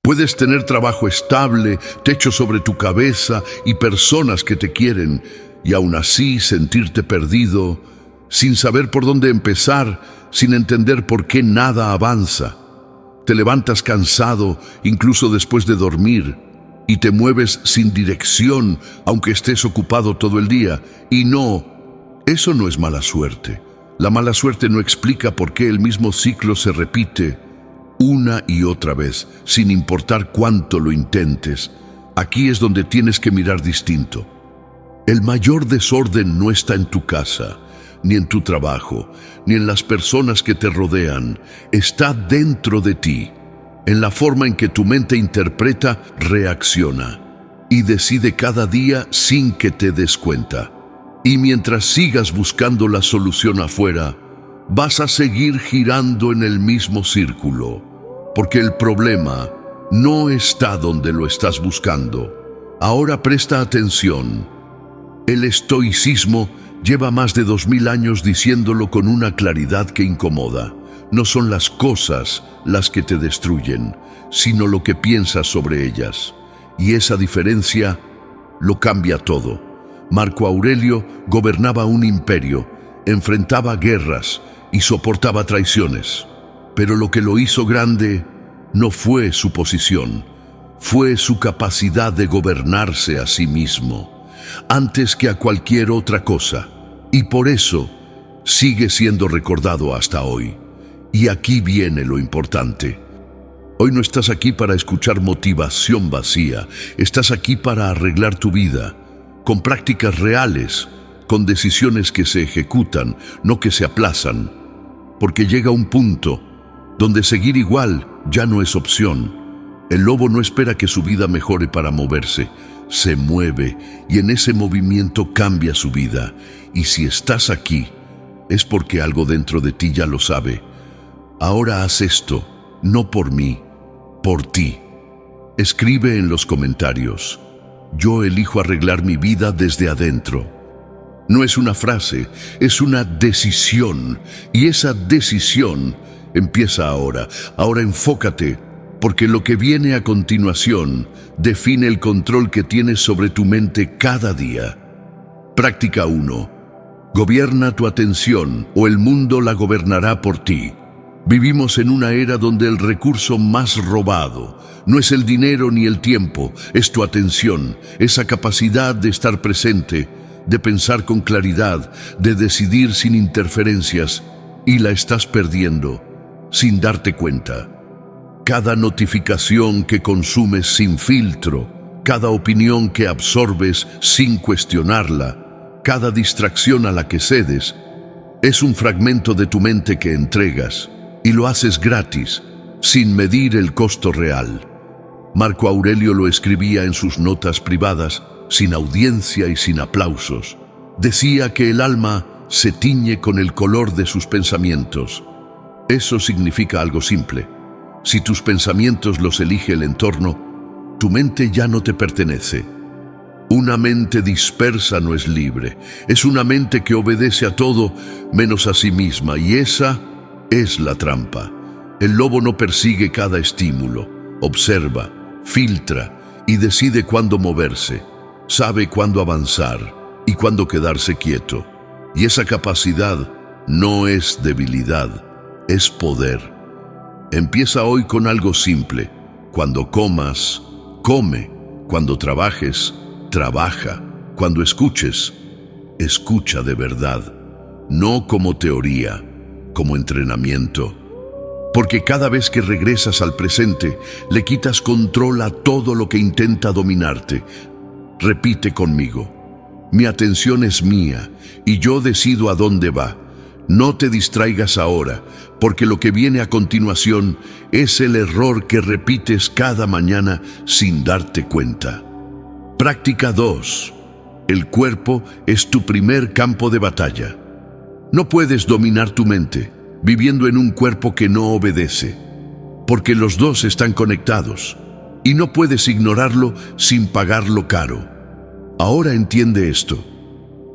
Puedes tener trabajo estable, techo sobre tu cabeza y personas que te quieren, y aún así sentirte perdido, sin saber por dónde empezar, sin entender por qué nada avanza. Te levantas cansado, incluso después de dormir, y te mueves sin dirección, aunque estés ocupado todo el día. Y no, eso no es mala suerte. La mala suerte no explica por qué el mismo ciclo se repite una y otra vez, sin importar cuánto lo intentes. Aquí es donde tienes que mirar distinto. El mayor desorden no está en tu casa, ni en tu trabajo, ni en las personas que te rodean. Está dentro de ti, en la forma en que tu mente interpreta, reacciona y decide cada día sin que te des cuenta. Y mientras sigas buscando la solución afuera, vas a seguir girando en el mismo círculo, porque el problema no está donde lo estás buscando. Ahora presta atención. El estoicismo lleva más de 2000 años diciéndolo con una claridad que incomoda. No son las cosas las que te destruyen, sino lo que piensas sobre ellas. Y esa diferencia lo cambia todo. Marco Aurelio gobernaba un imperio, enfrentaba guerras y soportaba traiciones. Pero lo que lo hizo grande no fue su posición, fue su capacidad de gobernarse a sí mismo, antes que a cualquier otra cosa. Y por eso sigue siendo recordado hasta hoy. Y aquí viene lo importante. Hoy no estás aquí para escuchar motivación vacía, estás aquí para arreglar tu vida, con prácticas reales, con decisiones que se ejecutan, no que se aplazan, porque llega un punto donde seguir igual ya no es opción. El lobo no espera que su vida mejore para moverse, se mueve y en ese movimiento cambia su vida. Y si estás aquí, es porque algo dentro de ti ya lo sabe. Ahora haz esto, no por mí, por ti. Escribe en los comentarios: yo elijo arreglar mi vida desde adentro. No es una frase, es una decisión. Y esa decisión empieza ahora. Ahora enfócate, porque lo que viene a continuación define el control que tienes sobre tu mente cada día. Práctica 1. Gobierna tu atención o el mundo la gobernará por ti. Vivimos en una era donde el recurso más robado no es el dinero ni el tiempo, es tu atención, esa capacidad de estar presente, de pensar con claridad, de decidir sin interferencias, y la estás perdiendo sin darte cuenta. Cada notificación que consumes sin filtro, cada opinión que absorbes sin cuestionarla, cada distracción a la que cedes, es un fragmento de tu mente que entregas, y lo haces gratis, sin medir el costo real. Marco Aurelio lo escribía en sus notas privadas, sin audiencia y sin aplausos. Decía que el alma se tiñe con el color de sus pensamientos. Eso significa algo simple. Si tus pensamientos los elige el entorno, tu mente ya no te pertenece. Una mente dispersa no es libre. Es una mente que obedece a todo menos a sí misma, y esa es la trampa. El lobo no persigue cada estímulo, observa, filtra y decide cuándo moverse. Sabe cuándo avanzar y cuándo quedarse quieto. Y esa capacidad no es debilidad, es poder. Empieza hoy con algo simple. Cuando comas, come. Cuando trabajes, trabaja. Cuando escuches, escucha de verdad. No como teoría, como entrenamiento. Porque cada vez que regresas al presente, le quitas control a todo lo que intenta dominarte. Repite conmigo: mi atención es mía y yo decido a dónde va. No te distraigas ahora, porque lo que viene a continuación es el error que repites cada mañana sin darte cuenta. Práctica 2. El cuerpo es tu primer campo de batalla. No puedes dominar tu mente viviendo en un cuerpo que no obedece, porque los dos están conectados. Y no puedes ignorarlo sin pagarlo caro. Ahora entiende esto.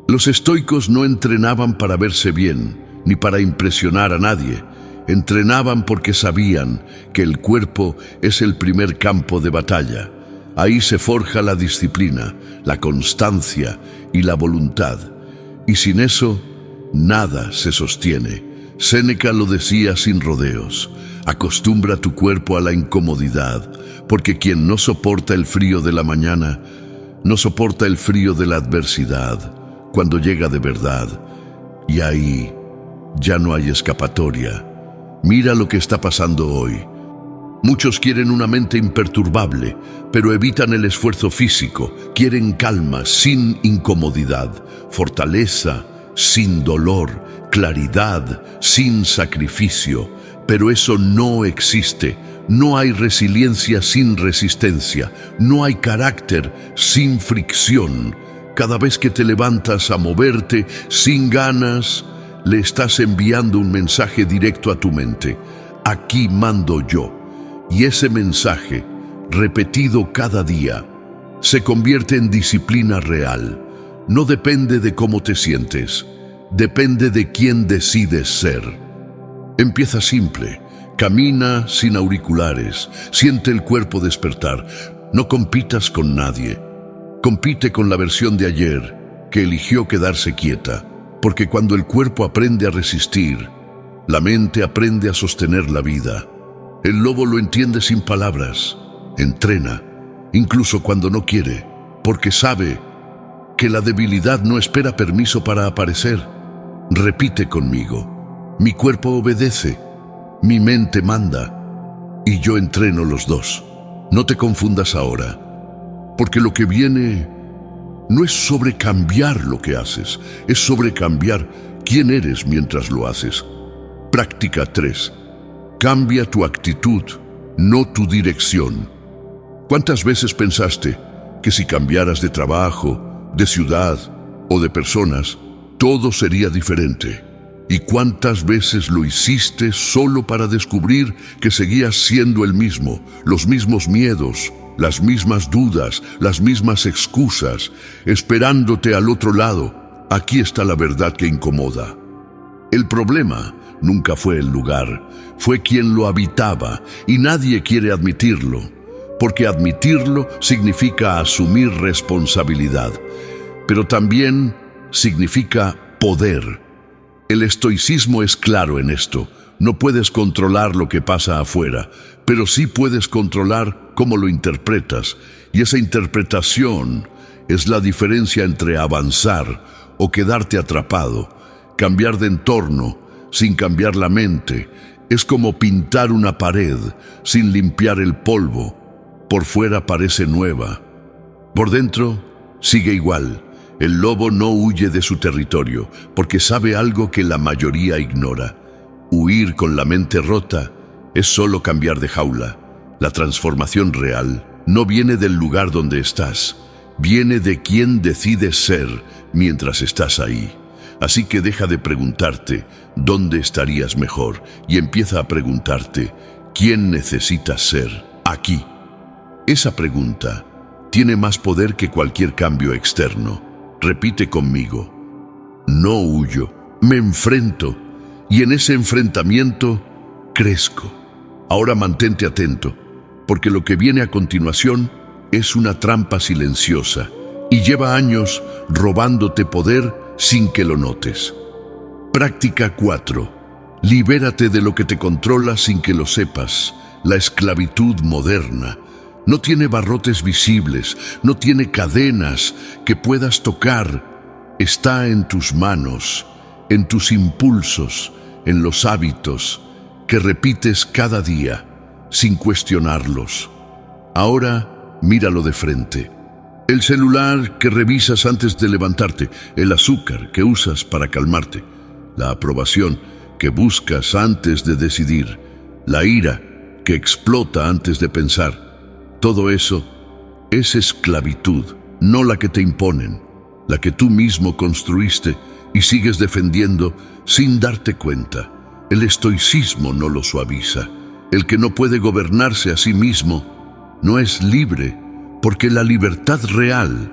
Los estoicos no entrenaban para verse bien, ni para impresionar a nadie. Entrenaban porque sabían que el cuerpo es el primer campo de batalla. Ahí se forja la disciplina, la constancia y la voluntad. Y sin eso, nada se sostiene. Séneca lo decía sin rodeos: acostumbra tu cuerpo a la incomodidad, porque quien no soporta el frío de la mañana, no soporta el frío de la adversidad, cuando llega de verdad. Y ahí ya no hay escapatoria. Mira lo que está pasando hoy. Muchos quieren una mente imperturbable, pero evitan el esfuerzo físico. Quieren calma sin incomodidad, fortaleza sin dolor, claridad sin sacrificio. Pero eso no existe. No hay resiliencia sin resistencia. No hay carácter sin fricción. Cada vez que te levantas a moverte sin ganas, le estás enviando un mensaje directo a tu mente: aquí mando yo. Y ese mensaje, repetido cada día, se convierte en disciplina real. No depende de cómo te sientes, depende de quién decides ser. Empieza simple, camina sin auriculares, siente el cuerpo despertar. No compitas con nadie, compite con la versión de ayer que eligió quedarse quieta, porque cuando el cuerpo aprende a resistir, la mente aprende a sostener la vida. El lobo lo entiende sin palabras, entrena, incluso cuando no quiere, porque sabe que la debilidad no espera permiso para aparecer. Repite conmigo: mi cuerpo obedece, mi mente manda, y yo entreno los dos. No te confundas ahora, porque lo que viene no es sobre cambiar lo que haces, es sobre cambiar quién eres mientras lo haces. Práctica 3. Cambia tu actitud, no tu dirección. ¿Cuántas veces pensaste que si cambiaras de trabajo, de ciudad o de personas, todo sería diferente? ¿Y cuántas veces lo hiciste solo para descubrir que seguías siendo el mismo, los mismos miedos, las mismas dudas, las mismas excusas, esperándote al otro lado? Aquí está la verdad que incomoda. El problema nunca fue el lugar, fue quien lo habitaba, y nadie quiere admitirlo, porque admitirlo significa asumir responsabilidad, pero también significa poder. El estoicismo es claro en esto: no puedes controlar lo que pasa afuera, pero sí puedes controlar cómo lo interpretas, y esa interpretación es la diferencia entre avanzar o quedarte atrapado. Cambiar de entorno sin cambiar la mente es como pintar una pared sin limpiar el polvo. Por fuera parece nueva, por dentro sigue igual. El lobo no huye de su territorio porque sabe algo que la mayoría ignora: huir con la mente rota es solo cambiar de jaula. La transformación real no viene del lugar donde estás, viene de quién decides ser mientras estás ahí. Así que deja de preguntarte dónde estarías mejor y empieza a preguntarte quién necesitas ser aquí. Esa pregunta tiene más poder que cualquier cambio externo. Repite conmigo: no huyo, me enfrento, y en ese enfrentamiento crezco. Ahora mantente atento, porque lo que viene a continuación es una trampa silenciosa y lleva años robándote poder sin que lo notes. Práctica 4. Libérate de lo que te controla sin que lo sepas. La esclavitud moderna no tiene barrotes visibles, no tiene cadenas que puedas tocar. Está en tus manos, en tus impulsos, en los hábitos que repites cada día sin cuestionarlos. Ahora míralo de frente. El celular que revisas antes de levantarte, el azúcar que usas para calmarte, la aprobación que buscas antes de decidir, la ira que explota antes de pensar. Todo eso es esclavitud, no la que te imponen, la que tú mismo construiste y sigues defendiendo sin darte cuenta. El estoicismo no lo suaviza. El que no puede gobernarse a sí mismo no es libre, porque la libertad real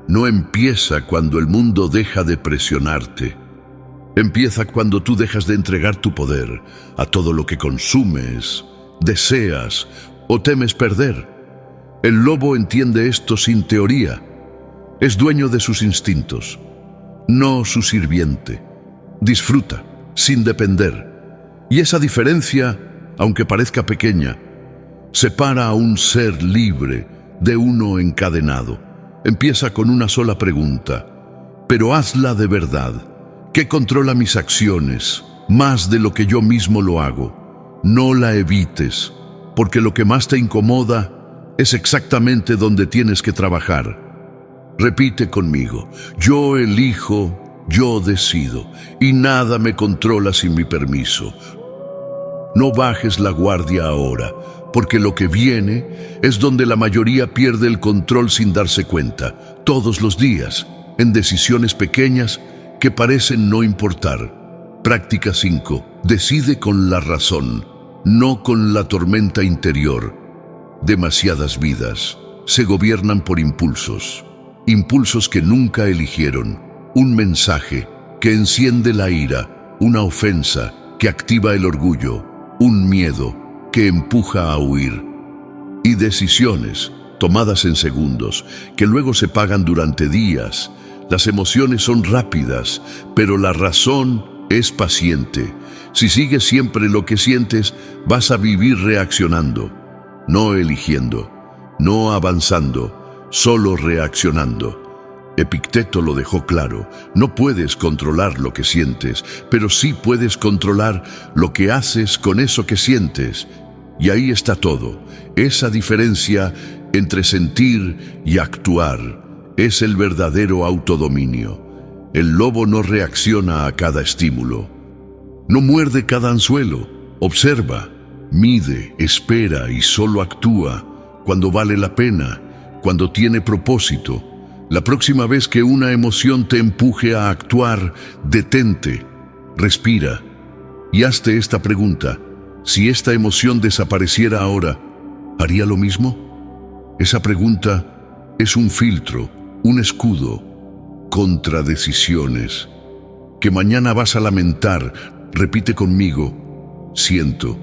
no empieza cuando el mundo deja de presionarte. Empieza cuando tú dejas de entregar tu poder a todo lo que consumes, deseas o temes perder. El lobo entiende esto sin teoría. Es dueño de sus instintos, no su sirviente. Disfruta, sin depender. Y esa diferencia, aunque parezca pequeña, separa a un ser libre de uno encadenado. Empieza con una sola pregunta, pero hazla de verdad. ¿Qué controla mis acciones más de lo que yo mismo lo hago? No la evites, porque lo que más te incomoda es exactamente donde tienes que trabajar. Repite conmigo: yo elijo, yo decido, y nada me controla sin mi permiso. No bajes la guardia ahora, porque lo que viene es donde la mayoría pierde el control sin darse cuenta, todos los días, en decisiones pequeñas que parecen no importar. Práctica 5. Decide con la razón, no con la tormenta interior. Demasiadas vidas se gobiernan por impulsos, impulsos que nunca eligieron. Un mensaje que enciende la ira, una ofensa que activa el orgullo, un miedo que empuja a huir. Y decisiones tomadas en segundos que luego se pagan durante días. Las emociones son rápidas, pero la razón es paciente. Si sigues siempre lo que sientes, vas a vivir reaccionando, no eligiendo, no avanzando, solo reaccionando. Epicteto lo dejó claro: no puedes controlar lo que sientes, pero sí puedes controlar lo que haces con eso que sientes. Y ahí está todo. Esa diferencia entre sentir y actuar es el verdadero autodominio. El lobo no reacciona a cada estímulo, no muerde cada anzuelo, observa, mide, espera y solo actúa cuando vale la pena, cuando tiene propósito. La próxima vez que una emoción te empuje a actuar, detente, respira y hazte esta pregunta: si esta emoción desapareciera ahora, ¿haría lo mismo? Esa pregunta es un filtro, un escudo contra decisiones que mañana vas a lamentar. Repite conmigo: siento,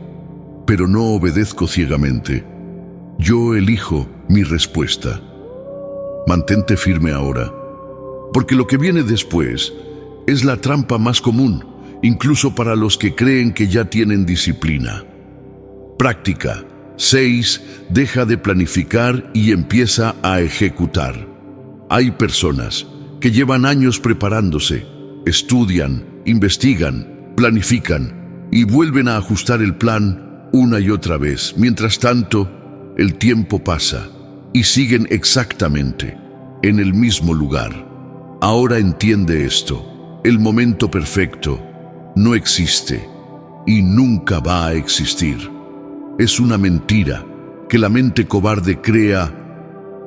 pero no obedezco ciegamente. Yo elijo mi respuesta. Mantente firme ahora, porque lo que viene después es la trampa más común, incluso para los que creen que ya tienen disciplina. Práctica 6. Deja de planificar y empieza a ejecutar. Hay personas que llevan años preparándose, estudian, investigan, planifican y vuelven a ajustar el plan una y otra vez. Mientras tanto, el tiempo pasa y siguen exactamente en el mismo lugar. Ahora entiende esto: el momento perfecto no existe y nunca va a existir. Es una mentira que la mente cobarde crea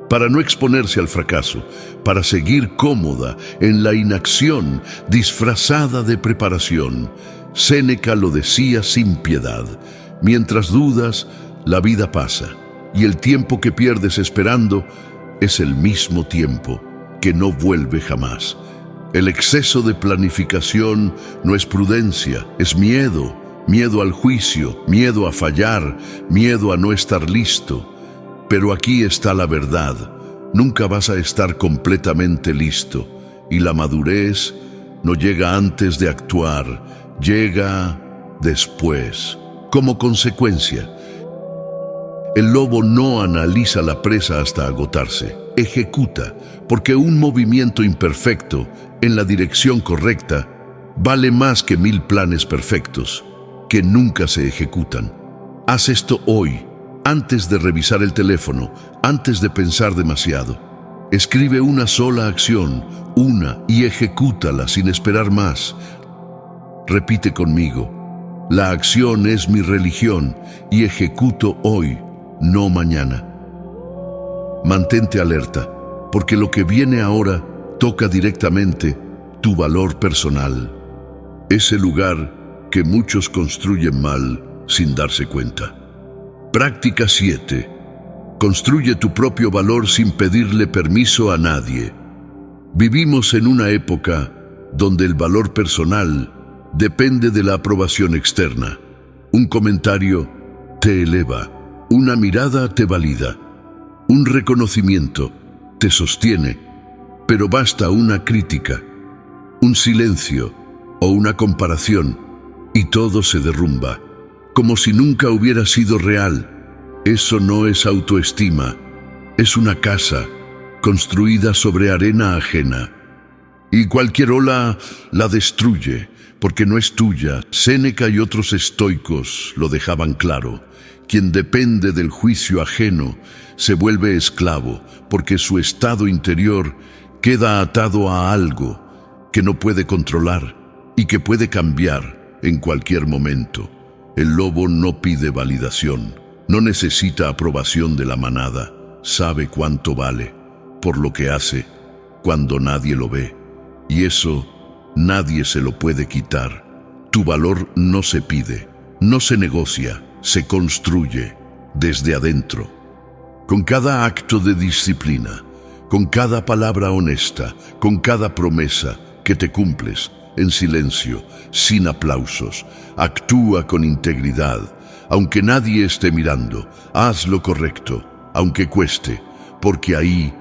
para no exponerse al fracaso, para seguir cómoda en la inacción disfrazada de preparación. Séneca lo decía sin piedad: mientras dudas, la vida pasa, y el tiempo que pierdes esperando es el mismo tiempo que no vuelve jamás. El exceso de planificación no es prudencia, es miedo. Miedo al juicio, miedo a fallar, miedo a no estar listo. Pero aquí está la verdad: nunca vas a estar completamente listo, y la madurez no llega antes de actuar, llega después. Como consecuencia, el lobo no analiza la presa hasta agotarse, ejecuta, porque un movimiento imperfecto en la dirección correcta vale más que 1000 planes perfectos que nunca se ejecutan. Haz esto hoy, antes de revisar el teléfono, antes de pensar demasiado. Escribe una sola acción, una, y ejecútala sin esperar más. Repite conmigo: la acción es mi religión y ejecuto hoy, no mañana. Mantente alerta, porque lo que viene ahora toca directamente tu valor personal. Ese lugar que muchos construyen mal sin darse cuenta. Práctica 7. Construye tu propio valor sin pedirle permiso a nadie. Vivimos en una época donde el valor personal depende de la aprobación externa. Un comentario te eleva, una mirada te valida, un reconocimiento te sostiene, pero basta una crítica, un silencio o una comparación y todo se derrumba, como si nunca hubiera sido real. Eso no es autoestima, es una casa construida sobre arena ajena. Y cualquier ola la destruye, porque no es tuya. Séneca y otros estoicos lo dejaban claro. Quien depende del juicio ajeno se vuelve esclavo, porque su estado interior queda atado a algo que no puede controlar y que puede cambiar en cualquier momento. El lobo no pide validación, no necesita aprobación de la manada. Sabe cuánto vale por lo que hace cuando nadie lo ve. Y eso nadie se lo puede quitar. Tu valor no se pide, no se negocia, se construye desde adentro. Con cada acto de disciplina, con cada palabra honesta, con cada promesa que te cumples en silencio, sin aplausos. Actúa con integridad, aunque nadie esté mirando. Haz lo correcto, aunque cueste, porque ahí,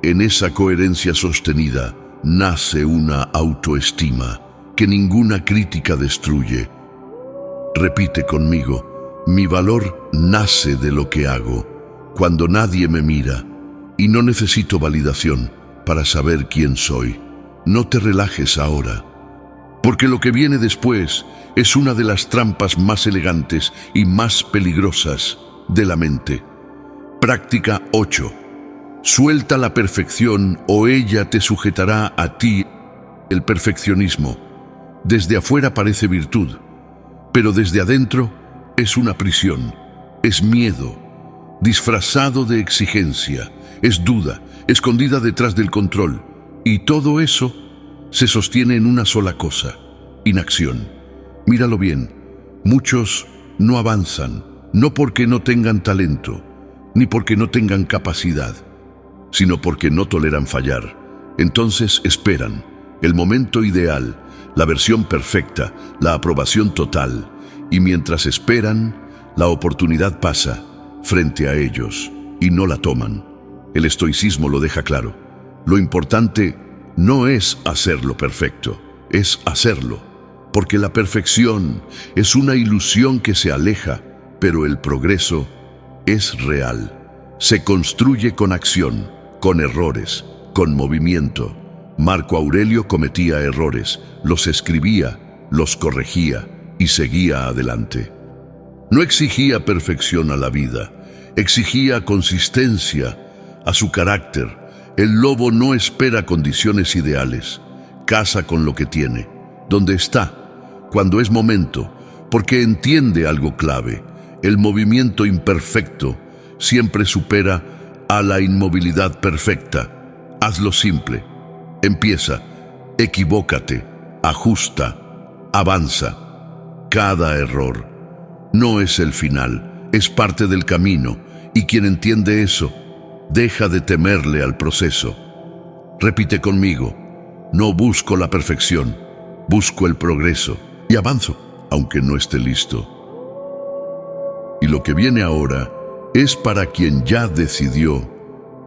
en esa coherencia sostenida, nace una autoestima que ninguna crítica destruye. Repite conmigo: mi valor nace de lo que hago, cuando nadie me mira, y no necesito validación para saber quién soy. No te relajes ahora, porque lo que viene después es una de las trampas más elegantes y más peligrosas de la mente. Práctica 8. Suelta la perfección o ella te sujetará a ti. El perfeccionismo desde afuera parece virtud, pero desde adentro es una prisión, es miedo, disfrazado de exigencia, es duda, escondida detrás del control, y todo eso se sostiene en una sola cosa: inacción. Míralo bien, muchos no avanzan, no porque no tengan talento, ni porque no tengan capacidad, sino porque no toleran fallar. Entonces esperan el momento ideal, la versión perfecta, la aprobación total, y mientras esperan, la oportunidad pasa frente a ellos y no la toman. El estoicismo lo deja claro. Lo importante no es hacerlo perfecto, es hacerlo, porque la perfección es una ilusión que se aleja, pero el progreso es real. Se construye con acción, con errores, con movimiento. Marco Aurelio cometía errores, los escribía, los corregía y seguía adelante. No exigía perfección a la vida, exigía consistencia a su carácter. El lobo no espera condiciones ideales, caza con lo que tiene, donde está, cuando es momento, porque entiende algo clave: el movimiento imperfecto siempre supera a la inmovilidad perfecta. Hazlo simple. Empieza, equivócate, ajusta, avanza. Cada error no es el final, es parte del camino, y quien entiende eso, deja de temerle al proceso. Repite conmigo: no busco la perfección, busco el progreso, y avanzo, aunque no esté listo. Y lo que viene ahora es para quien ya decidió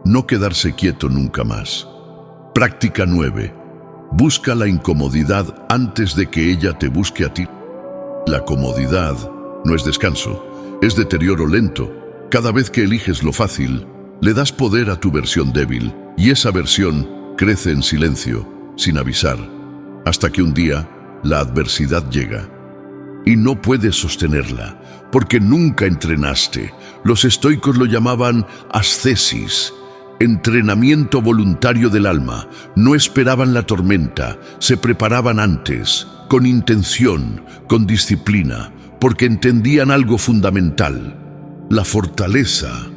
no quedarse quieto nunca más. Práctica 9. Busca la incomodidad antes de que ella te busque a ti. La comodidad no es descanso, es deterioro lento. Cada vez que eliges lo fácil, le das poder a tu versión débil, y esa versión crece en silencio, sin avisar, hasta que un día la adversidad llega. Y no puedes sostenerla, porque nunca entrenaste. Los estoicos lo llamaban ascesis, entrenamiento voluntario del alma. No esperaban la tormenta, se preparaban antes, con intención, con disciplina, porque entendían algo fundamental: la fortaleza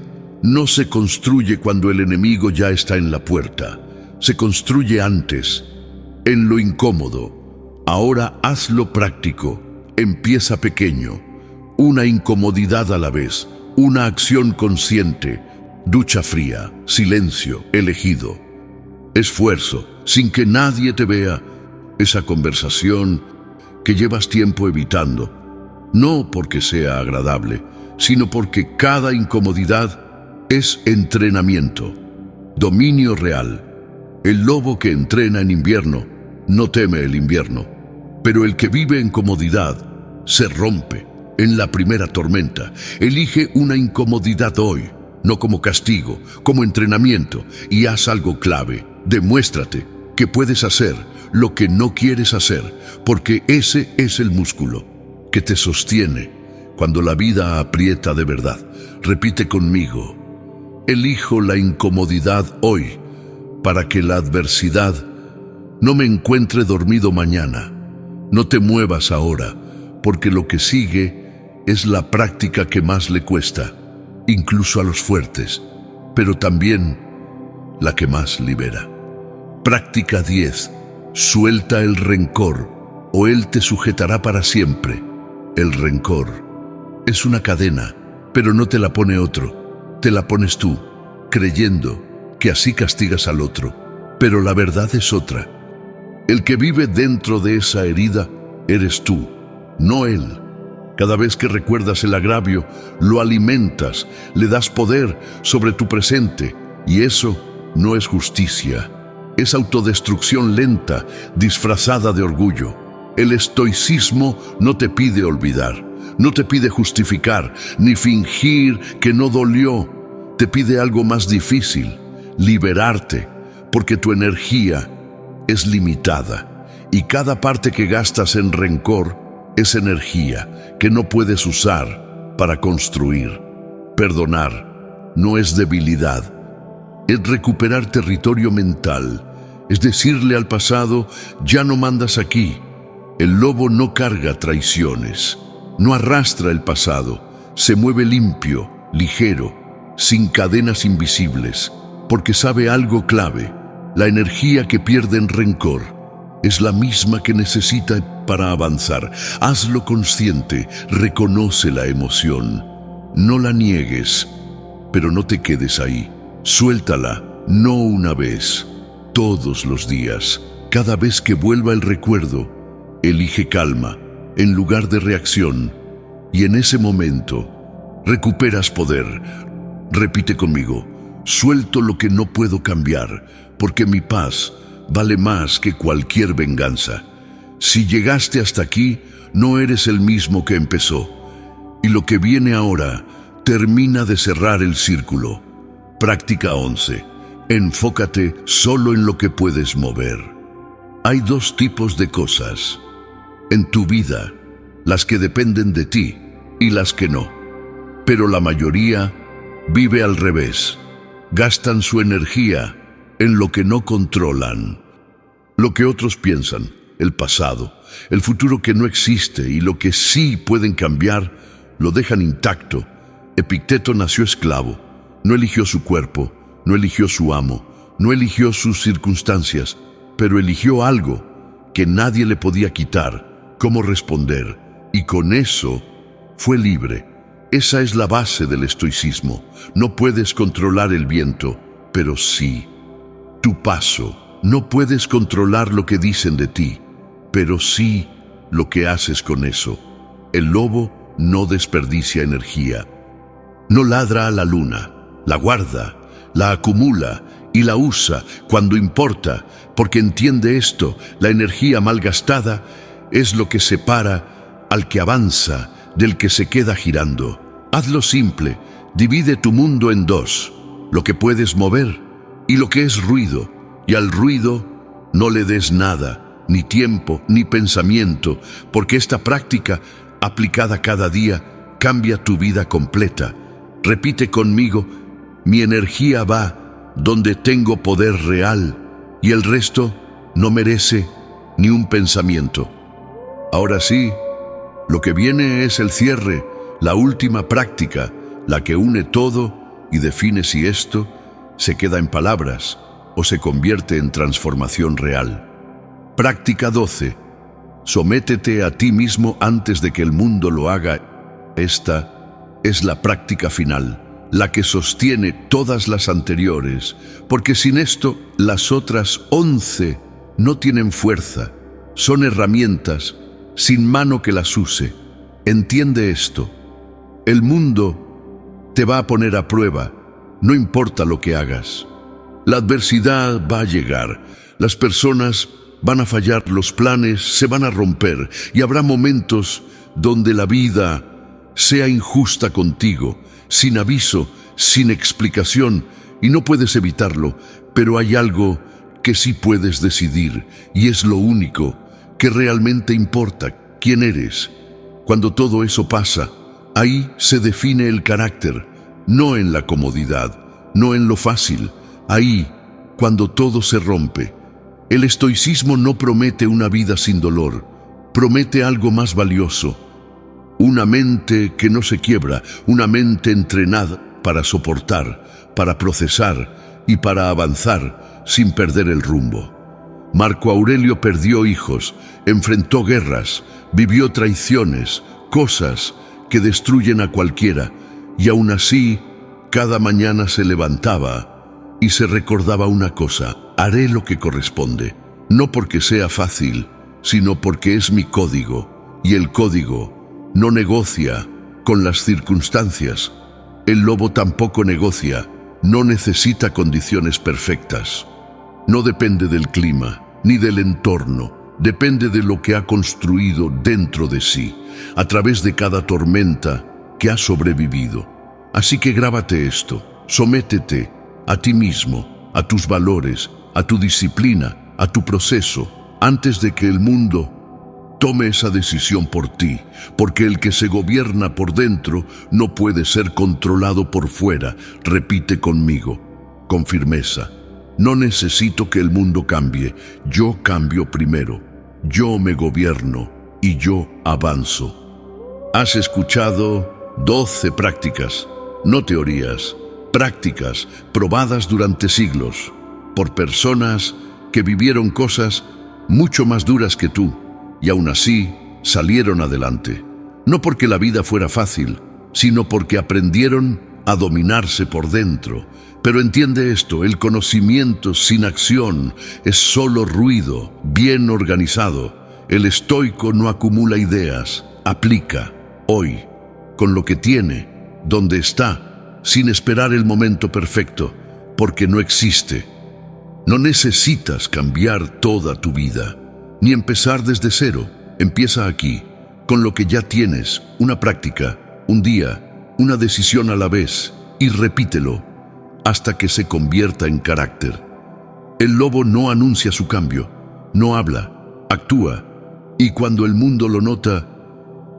no se construye cuando el enemigo ya está en la puerta, se construye antes, en lo incómodo. Ahora hazlo práctico, empieza pequeño, una incomodidad a la vez, una acción consciente, ducha fría, silencio elegido, esfuerzo, sin que nadie te vea, esa conversación que llevas tiempo evitando, no porque sea agradable, sino porque cada incomodidad es entrenamiento, dominio real. El lobo que entrena en invierno no teme el invierno, pero el que vive en comodidad se rompe en la primera tormenta. Elige una incomodidad hoy, no como castigo, como entrenamiento, y haz algo clave. Demuéstrate que puedes hacer lo que no quieres hacer, porque ese es el músculo que te sostiene cuando la vida aprieta de verdad. Repite conmigo: elijo la incomodidad hoy para que la adversidad no me encuentre dormido mañana. No te muevas ahora, porque lo que sigue es la práctica que más le cuesta, incluso a los fuertes, pero también la que más libera. Práctica 10. Suelta el rencor, o él te sujetará para siempre. El rencor es una cadena, pero no te la pone otro, te la pones tú, creyendo que así castigas al otro. Pero la verdad es otra. El que vive dentro de esa herida eres tú, no él. Cada vez que recuerdas el agravio, lo alimentas, le das poder sobre tu presente, y eso no es justicia. Es autodestrucción lenta, disfrazada de orgullo. El estoicismo no te pide olvidar, no te pide justificar, ni fingir que no dolió. Te pide algo más difícil: liberarte, porque tu energía es limitada, y cada parte que gastas en rencor es energía que no puedes usar para construir. Perdonar no es debilidad, es recuperar territorio mental, es decirle al pasado: ya no mandas aquí. El lobo no carga traiciones, no arrastra el pasado, se mueve limpio, ligero, sin cadenas invisibles, porque sabe algo clave: la energía que pierde en rencor es la misma que necesita para avanzar. Hazlo consciente, reconoce la emoción, no la niegues, pero no te quedes ahí. Suéltala, no una vez, todos los días. Cada vez que vuelva el recuerdo, elige calma en lugar de reacción, y en ese momento recuperas poder. Repite conmigo: suelto lo que no puedo cambiar, porque mi paz vale más que cualquier venganza. Si llegaste hasta aquí, no eres el mismo que empezó, y lo que viene ahora termina de cerrar el círculo. Práctica 11. Enfócate solo en lo que puedes mover. Hay dos tipos de cosas en tu vida: las que dependen de ti y las que no. Pero la mayoría vive al revés. Gastan su energía en lo que no controlan, lo que otros piensan, el pasado, el futuro que no existe, y lo que sí pueden cambiar lo dejan intacto. Epicteto nació esclavo, no eligió su cuerpo, no eligió su amo, no eligió sus circunstancias, pero eligió algo que nadie le podía quitar: cómo responder, y con eso fue libre. Esa es la base del estoicismo. No puedes controlar el viento, pero sí tu paso. No puedes controlar lo que dicen de ti, pero sí lo que haces con eso. El lobo no desperdicia energía. No ladra a la luna, la guarda, la acumula y la usa cuando importa, porque entiende esto: la energía malgastada es lo que separa al que avanza del que se queda girando. Hazlo simple: divide tu mundo en dos: lo que puedes mover y lo que es ruido. Y al ruido no le des nada, ni tiempo, ni pensamiento, porque esta práctica, aplicada cada día, cambia tu vida completa. Repite conmigo: mi energía va donde tengo poder real, y el resto no merece ni un pensamiento. Ahora sí, lo que viene es el cierre, la última práctica, la que une todo y define si esto se queda en palabras o se convierte en transformación real. Práctica 12. Sométete a ti mismo antes de que el mundo lo haga. Esta es la práctica final, la que sostiene todas las anteriores, porque sin esto las otras 11 no tienen fuerza. Son herramientas sin mano que las use. Entiende esto. El mundo te va a poner a prueba, no importa lo que hagas. La adversidad va a llegar, las personas van a fallar, los planes se van a romper y habrá momentos donde la vida sea injusta contigo, sin aviso, sin explicación, y no puedes evitarlo, pero hay algo que sí puedes decidir, y es lo único que realmente importa: quién eres. Cuando todo eso pasa, ahí se define el carácter, no en la comodidad, no en lo fácil. Ahí, cuando todo se rompe, el estoicismo no promete una vida sin dolor, promete algo más valioso: una mente que no se quiebra, una mente entrenada para soportar, para procesar y para avanzar sin perder el rumbo. Marco Aurelio perdió hijos, enfrentó guerras, vivió traiciones, cosas que destruyen a cualquiera, y aún así, cada mañana se levantaba y se recordaba una cosa: haré lo que corresponde, no porque sea fácil, sino porque es mi código, y el código no negocia con las circunstancias. El lobo tampoco negocia, no necesita condiciones perfectas. No depende del clima, ni del entorno, depende de lo que ha construido dentro de sí, a través de cada tormenta que ha sobrevivido. Así que grábate esto: sométete a ti mismo, a tus valores, a tu disciplina, a tu proceso, antes de que el mundo tome esa decisión por ti, porque el que se gobierna por dentro no puede ser controlado por fuera. Repite conmigo, con firmeza: no necesito que el mundo cambie, yo cambio primero, yo me gobierno y yo avanzo. Has escuchado 12 prácticas, no teorías, prácticas probadas durante siglos por personas que vivieron cosas mucho más duras que tú, y aún así salieron adelante. No porque la vida fuera fácil, sino porque aprendieron a dominarse por dentro. Pero entiende esto: el conocimiento sin acción es solo ruido bien organizado. El estoico no acumula ideas, aplica hoy, con lo que tiene, donde está, sin esperar el momento perfecto, porque no existe. No necesitas cambiar toda tu vida, ni empezar desde cero. Empieza aquí, con lo que ya tienes: una práctica, un día, una decisión a la vez, y repítelo hasta que se convierta en carácter. El lobo no anuncia su cambio, no habla, actúa, y cuando el mundo lo nota,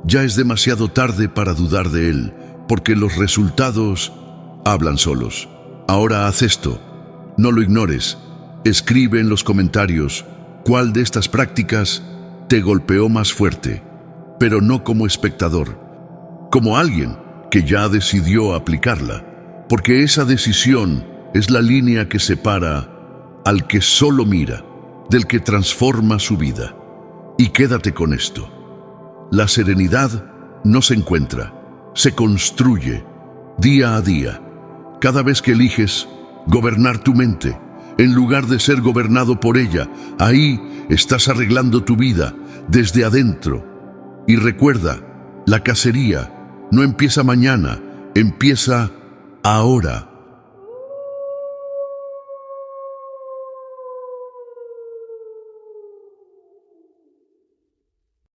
ya es demasiado tarde para dudar de él, porque los resultados hablan solos. Ahora haz esto, no lo ignores. Escribe en los comentarios cuál de estas prácticas te golpeó más fuerte, pero no como espectador, como alguien que ya decidió aplicarla, porque esa decisión es la línea que separa al que solo mira del que transforma su vida. Y quédate con esto: la serenidad no se encuentra, se construye día a día. Cada vez que eliges gobernar tu mente, en lugar de ser gobernado por ella, ahí estás arreglando tu vida desde adentro. Y recuerda, la cacería no empieza mañana, empieza ahora.